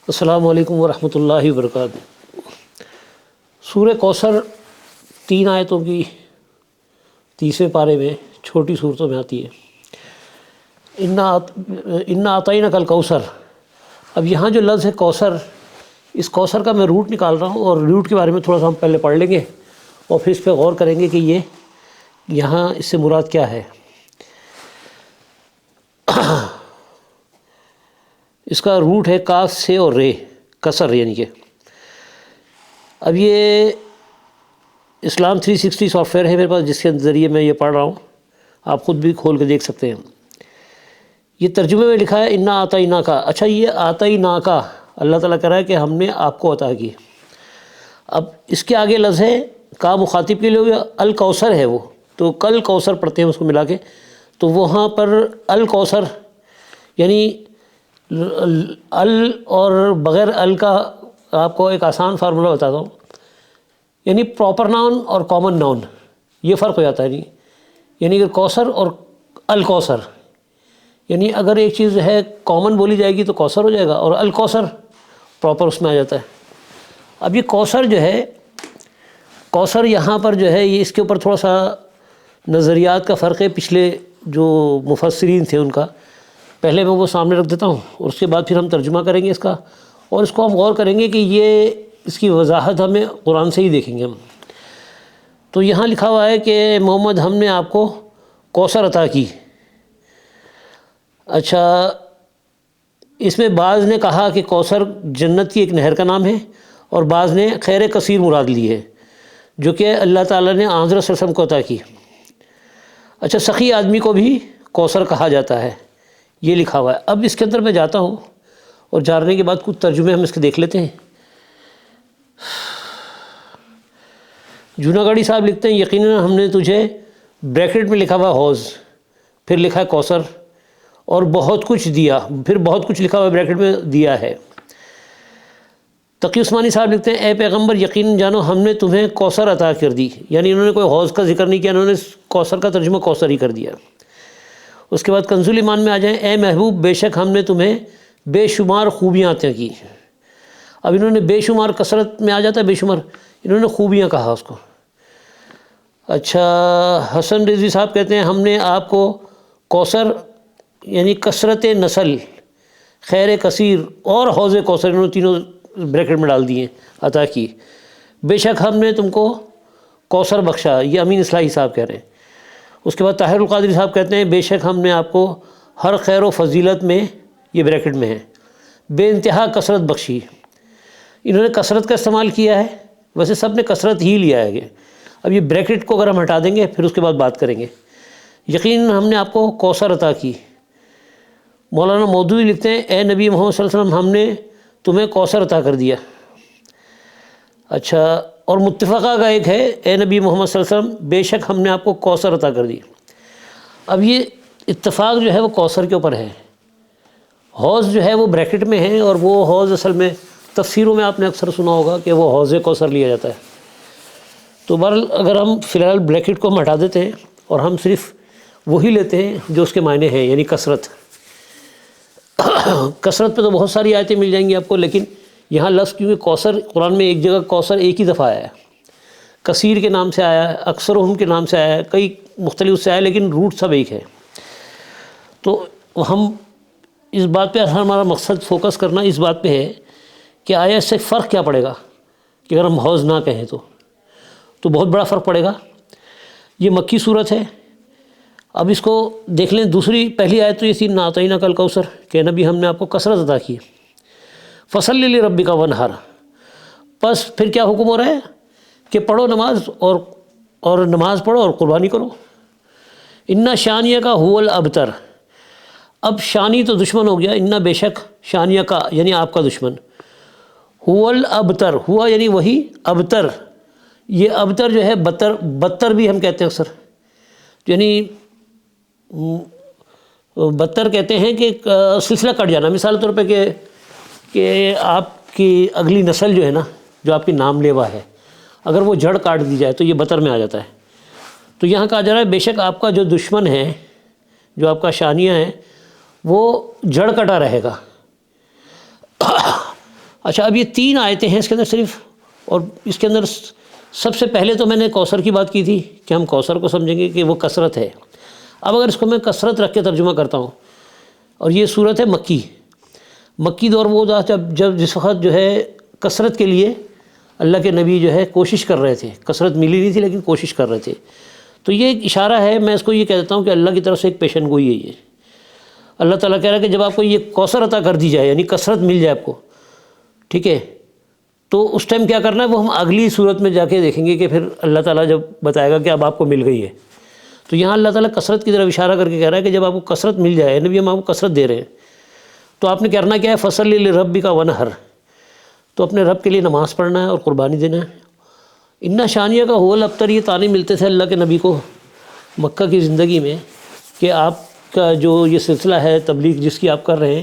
السلام علیکم ورحمۃ اللہ وبرکاتہ۔ سورہ کوثر 3 آیتوں کی 30ویں پارے میں چھوٹی صورتوں میں آتی ہے۔ انا اعطیناک الکوثر۔ اب یہاں جو لفظ ہے کوثر، اس کوثر کا میں روٹ نکال رہا ہوں، اور روٹ کے بارے میں تھوڑا سا ہم پہلے پڑھ لیں گے اور پھر اس پہ غور کریں گے کہ یہ یہاں اس سے مراد کیا ہے۔ اس کا روٹ ہے کاف سے اور رے، کسر یعنی کہ۔ اب یہ اسلام 360 سافٹ ویئر ہے میرے پاس، جس کے ذریعے میں یہ پڑھ رہا ہوں، آپ خود بھی کھول کے دیکھ سکتے ہیں۔ یہ ترجمے میں لکھا ہے انا اعطیناک۔ اچھا، یہ اعطیناک اللہ تعالیٰ کہہ رہا ہے کہ ہم نے آپ کو عطا کی۔ اب اس کے آگے لفظ ہے کا مخاطب کے لیے الکوثر ہے، وہ تو کل کوثر پڑھتے ہیں اس کو ملا کے، تو وہاں پر الکوثر یعنی ال اور بغیر ال کا آپ کو ایک آسان فارمولہ بتاتا ہوں، یعنی پراپر ناؤن اور کامن ناؤن یہ فرق ہو جاتا ہے۔ نہیں یعنی کہ کوثر اور الکوثر، یعنی اگر ایک چیز ہے کامن بولی جائے گی تو کوثر ہو جائے گا، اور الکوثر پراپر اس میں آ جاتا ہے۔ اب یہ کوثر جو ہے، کوثر یہاں پر جو ہے، یہ اس کے اوپر تھوڑا سا نظریات کا فرق ہے پچھلے جو مفسرین تھے ان کا۔ پہلے میں وہ سامنے رکھ دیتا ہوں اور اس کے بعد پھر ہم ترجمہ کریں گے اس کا، اور اس کو ہم غور کریں گے کہ یہ اس کی وضاحت ہمیں قرآن سے ہی دیکھیں گے ہم۔ تو یہاں لکھا ہوا ہے کہ محمد ہم نے آپ کو کوثر عطا کی۔ اچھا، اس میں بعض نے کہا کہ کوثر جنت کی ایک نہر کا نام ہے، اور بعض نے خیر کثیر مراد لی ہے، جو کہ اللہ تعالیٰ نے حضرت صلی اللہ علیہ وسلم کو عطا کی۔ اچھا، سخی آدمی کو بھی کوثر کہا جاتا ہے، یہ لکھا ہوا ہے۔ اب اس کے اندر میں جاتا ہوں، اور جاننے کے بعد کچھ ترجمے ہم اس کے دیکھ لیتے ہیں۔ جوناگڑھی صاحب لکھتے ہیں یقیناً ہم نے تجھے بریکٹ میں لکھا ہوا حوض، پھر لکھا ہے کوثر، اور بہت کچھ دیا، پھر بہت کچھ لکھا ہوا بریکٹ میں دیا ہے۔ تقی عثمانی صاحب لکھتے ہیں اے پیغمبر یقیناً جانو ہم نے تمہیں کوثر عطا کر دی، یعنی انہوں نے کوئی حوض کا ذکر نہیں کیا، انہوں نے کوثر کا ترجمہ کوثر ہی کر دیا۔ اس کے بعد کنز الایمان میں آ جائیں، اے محبوب بے شک ہم نے تمہیں بے شمار خوبیاں عطا کی۔ اب انہوں نے بے شمار کثرت میں آ جاتا ہے، بے شمار انہوں نے خوبیاں کہا اس کو۔ اچھا، حسن رضوی صاحب کہتے ہیں ہم نے آپ کو کوثر یعنی کثرت نسل، خیر کثیر اور حوض کوثر، انہوں نے تینوں بریکٹ میں ڈال دیے، عطا کی۔ بے شک ہم نے تم کو کوثر بخشا، یہ امین اصلاحی صاحب کہہ رہے ہیں۔ اس کے بعد طاہر القادری صاحب کہتے ہیں بے شک ہم نے آپ کو ہر خیر و فضیلت میں، یہ بریکٹ میں ہے، بے انتہا کثرت بخشی۔ انہوں نے کثرت کا استعمال کیا ہے، ویسے سب نے کثرت ہی لیا ہے۔ اب یہ بریکٹ کو اگر ہم ہٹا دیں گے پھر اس کے بعد بات کریں گے۔ یقیناً ہم نے آپ کو کوثر عطا کی۔ مولانا مودودی لکھتے ہیں اے نبی محمد صلی اللہ علیہ وسلم ہم نے تمہیں کوثر عطا کر دیا۔ اچھا، اور متفقہ کا ایک ہے اے نبی محمد صلی اللہ علیہ وسلم بے شک ہم نے آپ کو کوثر عطا کر دی۔ اب یہ اتفاق جو ہے وہ کوثر کے اوپر ہے، حوض جو ہے وہ بریکٹ میں ہے، اور وہ حوض اصل میں تفسیروں میں آپ نے اکثر سنا ہوگا کہ وہ حوض کوثر لیا جاتا ہے۔ تو بہرحال اگر ہم فی الحال بریکٹ کو ہم ہٹا دیتے ہیں اور ہم صرف وہی لیتے ہیں جو اس کے معنی ہیں، یعنی کثرت۔ کثرت پہ تو بہت ساری آیتیں مل جائیں گی آپ کو، لیکن یہاں لفظ کیونکہ کوثر قرآن میں ایک جگہ کوثر ایک ہی دفعہ آیا ہے، کثیر کے نام سے آیا ہے، اکثرہم کے نام سے آیا ہے، کئی مختلف اس سے آیا ہے، لیکن روٹ سب ایک ہے۔ تو ہم اس بات پہ ہمارا مقصد فوکس کرنا اس بات پہ ہے کہ آیا اس سے فرق کیا پڑے گا کہ اگر ہم حوض نہ کہیں تو بہت بڑا فرق پڑے گا۔ یہ مکی صورت ہے۔ اب اس کو دیکھ لیں، دوسری پہلی آیت تو یہ تھی انا اعطیناک الکوثر کہ نبی ہم نے آپ کو کثرت عطا کی، فصلی لربک وانحر۔ پس پھر کیا حکم ہو رہا ہے کہ پڑھو نماز، اور نماز پڑھو اور قربانی کرو۔ انا شانیک هو الابتر۔ اب شانی تو دشمن ہو گیا، انا بے شک شانیک یعنی آپ کا دشمن، هو الابتر، ہوا یعنی وہی، ابتر یہ ابتر جو ہے بدتر بھی ہم کہتے ہیں اکثر، یعنی بدتر کہتے ہیں کہ سلسلہ کٹ جانا، مثال طور پہ کہ آپ کی اگلی نسل جو ہے نا، جو آپ کی نام لیوا ہے، اگر وہ جڑ کاٹ دی جائے تو یہ بتر میں آ جاتا ہے۔ تو یہاں کہا جا رہا ہے بے شک آپ کا جو دشمن ہے، جو آپ کا شانیہ ہے، وہ جڑ کٹا رہے گا۔ اچھا، اب یہ 3 آیتیں ہیں اس کے اندر صرف، اور اس کے اندر سب سے پہلے تو میں نے کوثر کی بات کی تھی کہ ہم کوثر کو سمجھیں گے کہ وہ کثرت ہے۔ اب اگر اس کو میں کثرت رکھ کے ترجمہ کرتا ہوں، اور یہ صورت ہے مکی دور وہ تھا جب جس وقت جو ہے کثرت کے لیے اللہ کے نبی جو ہے کوشش کر رہے تھے، کثرت ملی نہیں تھی لیکن کوشش کر رہے تھے۔ تو یہ ایک اشارہ ہے، میں اس کو یہ کہہ دیتا ہوں کہ اللہ کی طرف سے ایک پیشن گوئی ہے۔ یہ اللہ تعالیٰ کہہ رہا ہے کہ جب آپ کو یہ کوثر عطا کر دی جائے، یعنی کثرت مل جائے آپ کو، ٹھیک ہے، تو اس ٹائم کیا کرنا ہے وہ ہم اگلی صورت میں جا کے دیکھیں گے کہ پھر اللہ تعالیٰ جب بتائے گا کہ اب آپ کو مل گئی ہے۔ تو یہاں اللہ تعالیٰ کثرت کی طرف اشارہ کر کے کہہ رہا ہے کہ جب آپ کو کثرت مل جائے، نبی ہم آپ کو کثرت دے رہے ہیں، تو آپ نے کرنا کیا ہے، فصل لربک ونحر، تو اپنے رب کے لیے نماز پڑھنا ہے اور قربانی دینا ہے۔ ان شانیہ کا ہول ابتر، یہ تانے ملتے تھے اللہ کے نبی کو مکہ کی زندگی میں کہ آپ کا جو یہ سلسلہ ہے تبلیغ جس کی آپ کر رہے ہیں،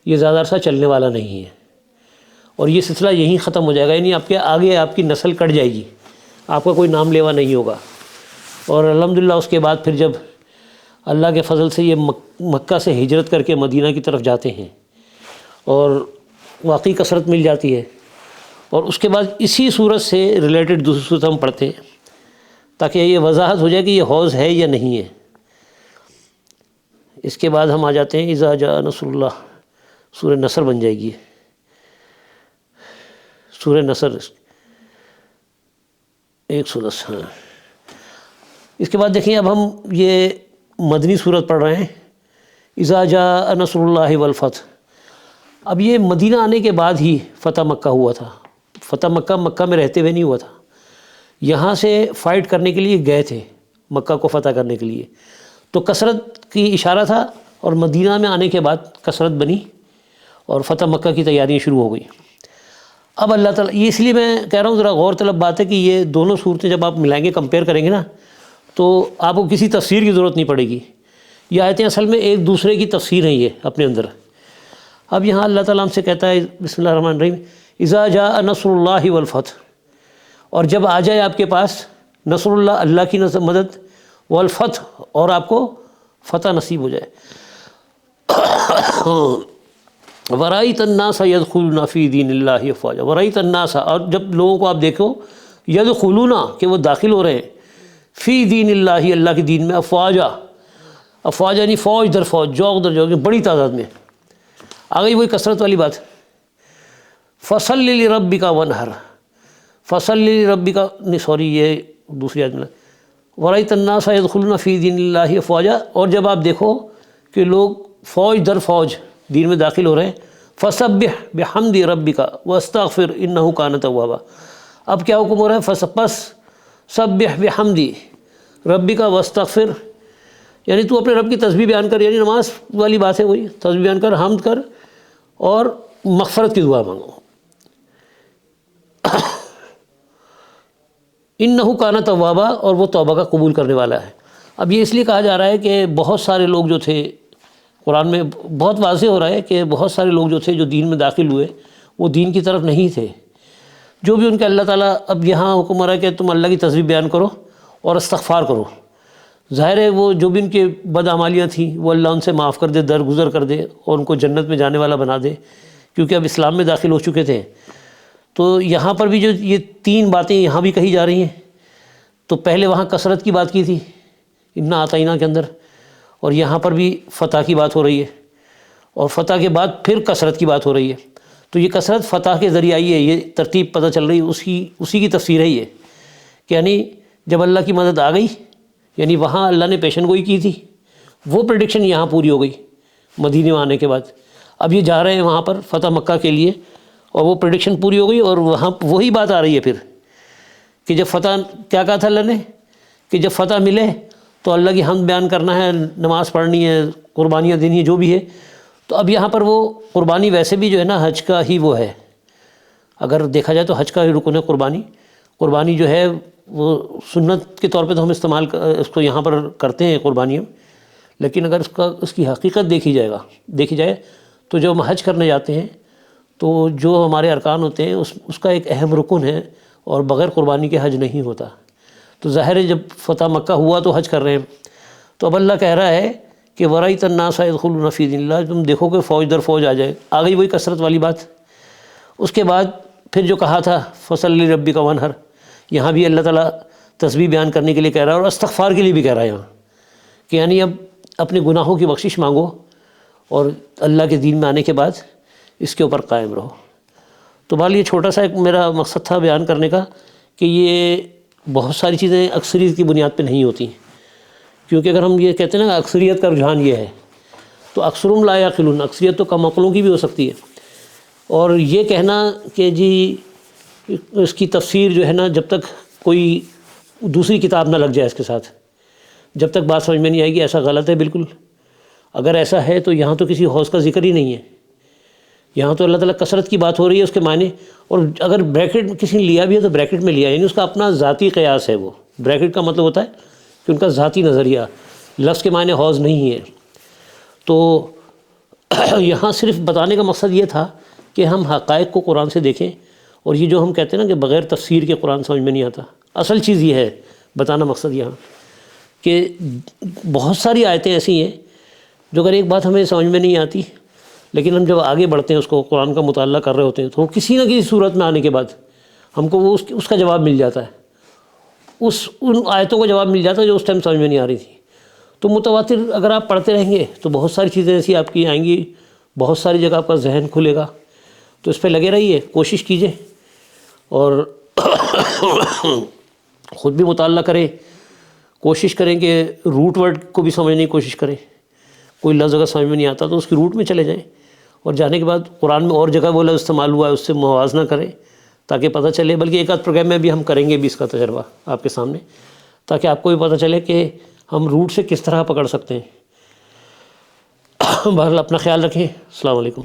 یہ زیادہ عرصہ چلنے والا نہیں ہے، اور یہ سلسلہ یہیں ختم ہو جائے گا، یعنی آپ کے آگے آپ کی نسل کٹ جائے گی، آپ کا کوئی نام لیوا نہیں ہوگا۔ اور الحمدللہ اس کے بعد پھر جب اللہ کے فضل سے یہ مکہ سے ہجرت کر کے مدینہ کی طرف جاتے ہیں اور واقعی کثرت مل جاتی ہے، اور اس کے بعد اسی صورت سے ریلیٹڈ دوسری صورت ہم پڑھتے ہیں تاکہ یہ وضاحت ہو جائے کہ یہ حوض ہے یا نہیں ہے۔ اس کے بعد ہم آ جاتے ہیں اذا جاء نصر اللہ، سورہ نصر بن جائے گی، سورہ نصر 110۔ ہاں، اس کے بعد دیکھیں اب ہم یہ مدنی صورت پڑھ رہے ہیں، اذا جاء نصر اللہ والفتح۔ اب یہ مدینہ آنے کے بعد ہی فتح مکہ ہوا تھا، فتح مکہ میں رہتے ہوئے نہیں ہوا تھا، یہاں سے فائٹ کرنے کے لیے گئے تھے مکہ کو فتح کرنے کے لیے، تو کثرت کی اشارہ تھا، اور مدینہ میں آنے کے بعد کثرت بنی اور فتح مکہ کی تیاریاں شروع ہو گئی۔ اب اللہ تعالیٰ، یہ اس لیے میں کہہ رہا ہوں ذرا غور طلب بات ہے کہ یہ دونوں صورتیں جب آپ ملائیں گے، کمپیئر کریں گے نا، تو آپ کو کسی تفسیر کی ضرورت نہیں پڑے گی، یہ آیتیں اصل میں ایک دوسرے کی تفسیر ہیں یہ اپنے اندر۔ اب یہاں اللہ تعالیٰ ہم سے کہتا ہے بسم اللہ الرحمن الرحیم، اذا جاء نصر اللہ والفتح، اور جب آ جائے آپ کے پاس نصر اللہ، اللہ کی مدد، والفتح، اور آپ کو فتح نصیب ہو جائے۔ ورأیت الناس یدخلون فی دین اللہ افواجا، ورأیت الناس، اور جب لوگوں کو آپ دیکھو، یدخلون، کہ وہ داخل ہو رہے ہیں، فی دین اللہ، اللہ کی دین میں، افواجا یعنی فوج در فوج، جوق در جوق، بڑی تعداد میں آ گئی، وہی کثرت والی بات۔ فصل لربک ونحر، فصل لربک، نہیں سوری یہ دوسری آیت میں، ورأیت الناس یدخلون فی دین اللہ افواجا، اور جب آپ دیکھو کہ لوگ فوج در فوج دین میں داخل ہو رہے ہیں، فسبح بحمد ربک واستغفر انہ کان توابا۔ اب کیا حکم ہو رہا ہے، پس سبح بحمد ربک واستغفر، یعنی تو اپنے رب کی تسبیح بیان کر، یعنی نماز والی بات ہے، وہی تسبیح بیان کر، حمد کر، اور مغفرت کی دعا مانگو۔ انہ کان توابا، اور وہ توبہ کا قبول کرنے والا ہے۔ اب یہ اس لیے کہا جا رہا ہے کہ بہت سارے لوگ جو تھے، قرآن میں بہت واضح ہو رہا ہے کہ بہت سارے لوگ جو تھے جو دین میں داخل ہوئے، وہ دین کی طرف نہیں تھے، جو بھی ان کے اللہ تعالیٰ، اب یہاں حکم ہو رہا ہے کہ تم اللہ کی تسبیح بیان کرو اور استغفار کرو۔ ظاہر ہے وہ جو بھی ان کے بدعمالیاں تھیں وہ اللہ ان سے معاف کر دے، درگزر کر دے، اور ان کو جنت میں جانے والا بنا دے، کیونکہ اب اسلام میں داخل ہو چکے تھے۔ تو یہاں پر بھی جو یہ 3 باتیں یہاں بھی کہی جا رہی ہیں، تو پہلے وہاں کثرت کی بات کی تھی انا اعطیناک کے اندر، اور یہاں پر بھی فتح کی بات ہو رہی ہے، اور فتح کے بعد پھر کثرت کی بات ہو رہی ہے۔ تو یہ کثرت فتح کے ذریعہ ہی ہے، یہ ترتیب پتہ چل رہی ہے، اسی کی تفسیر ہے یہ، کہ یعنی جب اللہ کی مدد آ گئی، یعنی وہاں اللہ نے پیشن گوئی کی تھی، وہ پریڈکشن یہاں پوری ہو گئی مدینے میں آنے کے بعد۔ اب یہ جا رہے ہیں وہاں پر فتح مکہ کے لیے، اور وہ پریڈکشن پوری ہو گئی، اور وہاں وہی بات آ رہی ہے پھر کہ جب فتح، کیا کہا تھا اللہ نے کہ جب فتح ملے تو اللہ کی حمد بیان کرنا ہے، نماز پڑھنی ہے، قربانیاں دینی ہے، جو بھی ہے۔ تو اب یہاں پر وہ قربانی ویسے بھی جو ہے نا حج کا ہی وہ ہے، اگر دیکھا جائے تو حج کا ہی رکن ہے قربانی جو ہے وہ سنت کے طور پہ تو ہم استعمال اس کو یہاں پر کرتے ہیں قربانیوں، لیکن اگر اس کی حقیقت دیکھی جائے تو جو ہم حج کرنے جاتے ہیں تو جو ہمارے ارکان ہوتے ہیں اس کا ایک اہم رکن ہے، اور بغیر قربانی کے حج نہیں ہوتا۔ تو ظاہر ہے جب فتح مکہ ہوا تو حج کر رہے ہیں، تو اب اللہ کہہ رہا ہے کہ ورأیت الناس یدخلون فی دین اللہ، تم دیکھو کہ فوج در فوج آ جائے، آ گئی وہی کثرت والی بات۔ اس کے بعد پھر جو کہا تھا فصلی لربک وانحر، یہاں بھی اللہ تعالیٰ تسبیح بیان کرنے کے لیے کہہ رہا ہے اور استغفار کے لیے بھی کہہ رہا ہے یہاں کہ یعنی اب اپنے گناہوں کی بخشش مانگو اور اللہ کے دین میں آنے کے بعد اس کے اوپر قائم رہو۔ تو بہرحال یہ چھوٹا سا ایک میرا مقصد تھا بیان کرنے کا کہ یہ بہت ساری چیزیں اکثریت کی بنیاد پہ نہیں ہوتی، کیونکہ اگر ہم یہ کہتے ہیں نا اکثریت کا رجحان یہ ہے، تو اکثرهم لا یعقلون، اکثریت تو کم عقلوں کی بھی ہو سکتی ہے۔ اور یہ کہنا کہ جی اس کی تفسیر جو ہے نا جب تک کوئی دوسری کتاب نہ لگ جائے اس کے ساتھ، جب تک بات سمجھ میں نہیں آئے گی، ایسا غلط ہے بالکل۔ اگر ایسا ہے تو یہاں تو کسی حوض کا ذکر ہی نہیں ہے، یہاں تو اللہ تعالیٰ کثرت کی بات ہو رہی ہے، اس کے معنی، اور اگر بریکٹ کسی نے لیا بھی ہے تو بریکٹ میں لیا، یعنی اس کا اپنا ذاتی قیاس ہے۔ وہ بریکٹ کا مطلب ہوتا ہے کہ ان کا ذاتی نظریہ، لفظ کے معنی حوض نہیں ہے۔ تو یہاں صرف بتانے کا مقصد یہ تھا کہ ہم حقائق کو قرآن سے دیکھیں، اور یہ جو ہم کہتے ہیں نا کہ بغیر تفسیر کے قرآن سمجھ میں نہیں آتا، اصل چیز یہ ہے بتانا مقصد یہاں کہ بہت ساری آیتیں ایسی ہیں جو اگر ایک بات ہمیں سمجھ میں نہیں آتی، لیکن ہم جب آگے بڑھتے ہیں اس کو قرآن کا مطالعہ کر رہے ہوتے ہیں، تو کسی نہ کسی صورت میں آنے کے بعد ہم کو وہ اس کا جواب مل جاتا ہے، ان آیتوں کا جواب مل جاتا ہے جو اس ٹائم سمجھ میں نہیں آ رہی تھی۔ تو متواتر اگر آپ پڑھتے رہیں گے تو بہت ساری چیزیں ایسی آپ کی آئیں گی، بہت ساری جگہ آپ کا ذہن کھلے گا۔ تو اس پہ لگے رہیے، کوشش کیجئے، اور خود بھی مطالعہ کریں، کوشش کریں کہ روٹ ورڈ کو بھی سمجھنے کی کوشش کریں۔ کوئی لفظ اگر سمجھ میں نہیں آتا تو اس کی روٹ میں چلے جائیں، اور جانے کے بعد قرآن میں اور جگہ وہ لفظ استعمال ہوا ہے اس سے موازنہ کریں تاکہ پتہ چلے۔ بلکہ ایک آدھ پروگرام میں بھی ہم کریں گے بھی اس کا تجربہ آپ کے سامنے، تاکہ آپ کو بھی پتہ چلے کہ ہم روٹ سے کس طرح پکڑ سکتے ہیں۔ بہرحال اپنا خیال رکھیں۔ السلام علیکم۔